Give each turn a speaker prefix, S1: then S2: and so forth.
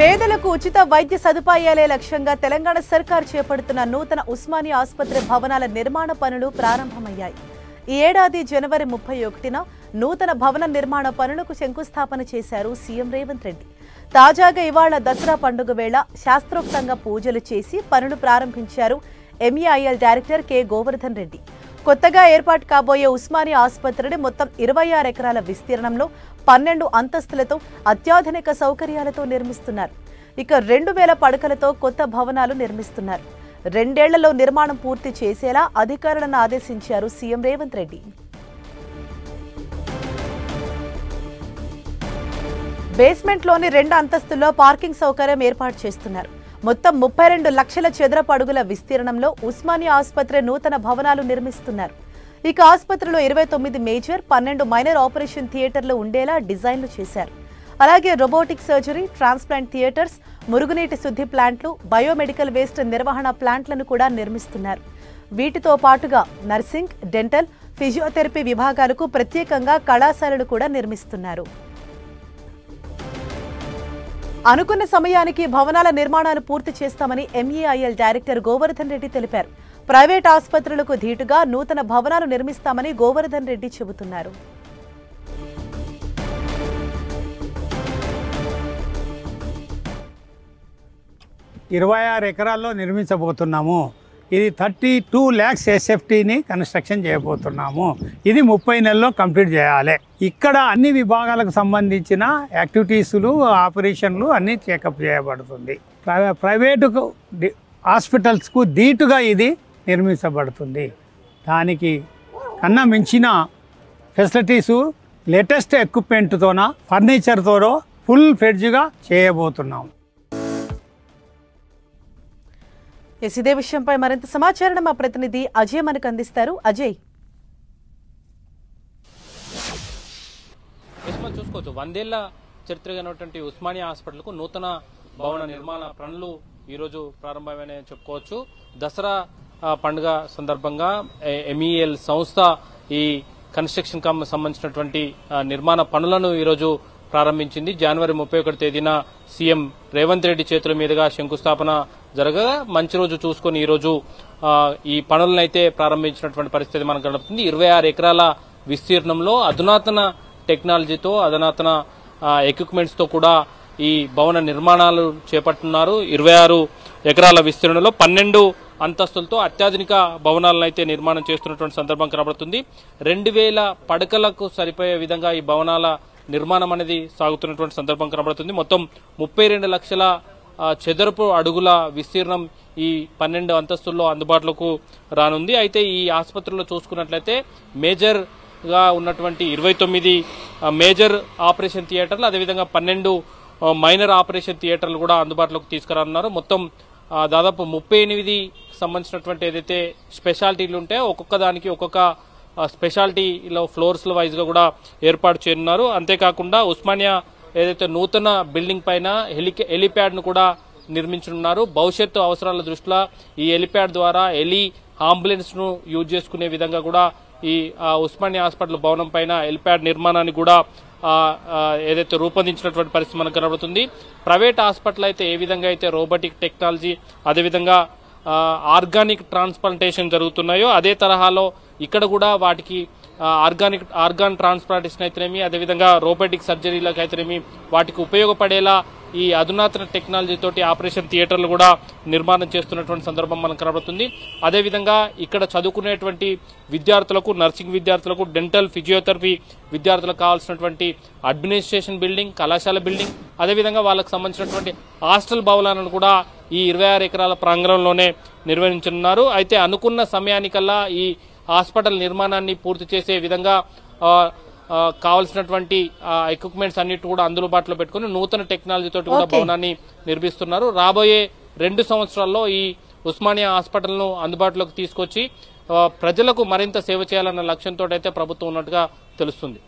S1: పేదలకు ఉచిత వైద్య సదుపాయాలే లక్ష్యంగా తెలంగాణ సర్కార్ చేపడుతున్న నూతన ఉస్మానియా ఆసుపత్రి భవనాల నిర్మాణ పనులు ప్రారంభమయ్యాయి. ఈ ఏడాది జనవరి 31న నూతన భవన నిర్మాణ పనులకు శంకుస్థాపన చేశారు సీఎం రేవంత్ రెడ్డి. తాజాగా ఇవాళ దసరా పండుగ వేళ శాస్త్రోక్తంగా పూజలు చేసి పనులు ప్రారంభించారు MEIL director K Govardhan Reddy. కొత్తగా ఏర్పాటు కాబోయే ఉస్మానియా ఆసుపత్రిని మొత్తం 26 ఎకరాల విస్తీర్ణంలో 12 అంతస్తులతో అత్యాధునిక సౌకర్యాలతో నిర్మిస్తున్నారు. ఇక 2000 పడకలతో కొత్త భవనాలు నిర్మిస్తున్నారు. 2 ఏళ్లలో నిర్మాణం పూర్తి చేసేలా అధికారులను ఆదేశించారు సీఎం రేవంత్ రెడ్డి. బేస్మెంట్లోని 2 అంతస్తుల్లో పార్కింగ్ సౌకర్యం ఏర్పాటు చేస్తున్నారు. మొత్తం 32 లక్షల చదరపు అడుగుల విస్తీర్ణంలో ఉస్మానియా ఆసుపత్రి నూతన భవనాలు నిర్మిస్తున్నారు. ఇక ఆసుపత్రిలో 29 మేజర్, 12 మైనర్ ఆపరేషన్ థియేటర్లు ఉండేలా డిజైన్లు చేశారు. అలాగే రోబోటిక్ సర్జరీ, ట్రాన్స్ప్లాంట్ థియేటర్స్, మురుగునీటి శుద్ధి ప్లాంట్లు, బయోమెడికల్ వేస్ట్ నిర్వహణ ప్లాంట్లను కూడా నిర్మిస్తున్నారు. వీటితో పాటుగా నర్సింగ్, డెంటల్, ఫిజియోథెరపీ విభాగాలకు ప్రత్యేకంగా కళాశాలలు కూడా నిర్మిస్తున్నారు. అనుకున్న సమయానికి భవనాల నిర్మాణాలు పూర్తి చేస్తామని ఎంఈఐఎల్ డైరెక్టర్ గోవర్ధన్ రెడ్డి తెలిపారు. ప్రైవేట్ ఆసుపత్రులకు ధీటుగా నూతన భవనాలు నిర్మిస్తామని గోవర్ధన్ రెడ్డి చెబుతున్నారు.
S2: ఇరవై 26 ఎకరాల్లో నిర్మించబోతున్నాము. ఇది 32 lakhs ఎస్ఎఫ్టీని కన్స్ట్రక్షన్ చేయబోతున్నాము. ఇది 30 నెలల్లో కంప్లీట్ చేయాలి. ఇక్కడ అన్ని విభాగాలకు సంబంధించిన యాక్టివిటీసులు, ఆపరేషన్లు అన్నీ చెకప్ చేయబడుతుంది. ప్రైవేటు హాస్పిటల్స్కు ధీటుగా ఇది నిర్మించబడుతుంది. దానికి కన్నా మించిన ఫెసిలిటీసు, లేటెస్ట్ ఎక్విప్మెంట్తోన, ఫర్నిచర్తోనో ఫుల్ ఫ్లెడ్జ్గా చేయబోతున్నాం.
S1: ఇదే విషయంపై మరింత సమాచారం మా ప్రతినిధి అజయ్ మనకు అందిస్తారు. అజయ్,
S3: చూసుకోవచ్చు 100 ఏళ్ల చరిత్ర ఉన్నటువంటి ఉస్మానియా హాస్పిటల్ కు నూతన భవన నిర్మాణ పనులు ఈ రోజు ప్రారంభమైన చెప్పుకోవచ్చు. దసరా పండుగ సందర్భంగా ఎంఈఎల్ సంస్థ ఈ కన్స్ట్రక్షన్ కమ్ సంబంధించినటువంటి నిర్మాణ పనులను ఈ రోజు ప్రారంభించింది. జనవరి 31 తేదీన సీఎం రేవంత్ రెడ్డి చేతుల మీదుగా శంకుస్థాపన జరగగా మంచి రోజు చూసుకుని ఈ రోజు ఈ పనులను అయితే ప్రారంభించినటువంటి పరిస్థితి మనకు కనబడుతుంది. 26 ఎకరాల విస్తీర్ణంలో అధునాతన టెక్నాలజీతో, అధునాతన ఎక్విప్మెంట్స్ తో కూడా ఈ భవన నిర్మాణాలు చేపడుతున్నారు. 26 ఎకరాల విస్తీర్ణంలో 12 అంతస్తులతో అత్యాధునిక భవనాలను అయితే నిర్మాణం చేస్తున్నటువంటి సందర్భం కనబడుతుంది. 2000 పడకలకు సరిపోయే విధంగా ఈ భవనాల నిర్మాణం అనేది సాగుతున్నటువంటి సందర్భం కనబడుతుంది. మొత్తం 32 లక్షల చదరపు అడుగుల విస్తీర్ణం ఈ 12 అంతస్తుల్లో అందుబాటులోకి రానుంది. అయితే ఈ ఆసుపత్రిలో చూసుకున్నట్లయితే మేజర్ గా ఉన్నటువంటి 29 మేజర్ ఆపరేషన్ థియేటర్లు, అదేవిధంగా 12 మైనర్ ఆపరేషన్ థియేటర్లు కూడా అందుబాటులోకి తీసుకురానున్నారు. మొత్తం దాదాపు 38 సంబంధించినటువంటి ఏదైతే స్పెషాలిటీలు ఉంటాయో ఒక్కొక్క దానికి ఒక్కొక్క స్పెషాలిటీలో ఫ్లోర్స్ వైజ్ గా కూడా ఏర్పాటు చేయనున్నారు. అంతేకాకుండా ఉస్మానియా ఏదైతే నూతన బిల్డింగ్ పైన హెలిప్యాడ్ ను కూడా నిర్మించనున్నారు. భవిష్యత్తు అవసరాల దృష్ట్యా ఈ హెలిప్యాడ్ ద్వారా అంబులెన్స్ ను యూజ్ చేసుకునే విధంగా కూడా ఈ ఉస్మానియా హాస్పిటల్ భవనం పైన హెలిప్యాడ్ నిర్మాణాన్ని కూడా ఏదైతే రూపొందించినటువంటి పరిస్థితి మనకు కనబడుతుంది. ప్రైవేట్ హాస్పిటల్ అయితే ఏ విధంగా అయితే రోబోటిక్ టెక్నాలజీ, అదేవిధంగా ఆర్గానిక్ ట్రాన్స్ప్లాంటేషన్ జరుగుతున్నాయో అదే తరహాలో ఇక్కడ కూడా వాటికి ఆర్గాన్ ట్రాన్స్ప్లాంటేషన్ అయితేనేమి, అదేవిధంగా రోబోటిక్ సర్జరీలకు అయితేనేమి వాటికి ఉపయోగపడేలా ఈ అధునాతన టెక్నాలజీ తోటి ఆపరేషన్ థియేటర్లు కూడా నిర్మాణం చేస్తున్నటువంటి సందర్భం మనకు కనబడుతుంది. అదేవిధంగా ఇక్కడ చదువుకునేటువంటి విద్యార్థులకు, నర్సింగ్ విద్యార్థులకు, డెంటల్, ఫిజియోథెరపీ విద్యార్థులకు కావాల్సినటువంటి అడ్మినిస్ట్రేషన్ బిల్డింగ్, కళాశాల బిల్డింగ్, అదేవిధంగా వాళ్ళకు సంబంధించినటువంటి హాస్టల్ భవనాలను కూడా ఈ 26 ఎకరాల ప్రాంగణంలోనే నిర్వహించనున్నారు. అయితే అనుకున్న సమయానికల్లా ఈ హాస్పిటల్ నిర్మాణాన్ని పూర్తి చేసే విధంగా కావలసినటువంటి ఎక్విప్మెంట్స్ అన్నిటి కూడా అందుబాటులో పెట్టుకుని నూతన టెక్నాలజీ తోటి కూడా భవనాన్ని నిర్మిస్తున్నారు. రాబోయే 2 సంవత్సరాల్లో ఈ ఉస్మానియా హాస్పిటల్ ను అందుబాటులోకి తీసుకొచ్చి ప్రజలకు మరింత సేవ చేయాలన్న లక్ష్యంతో అయితే ప్రభుత్వం ఉన్నట్టుగా తెలుస్తుంది.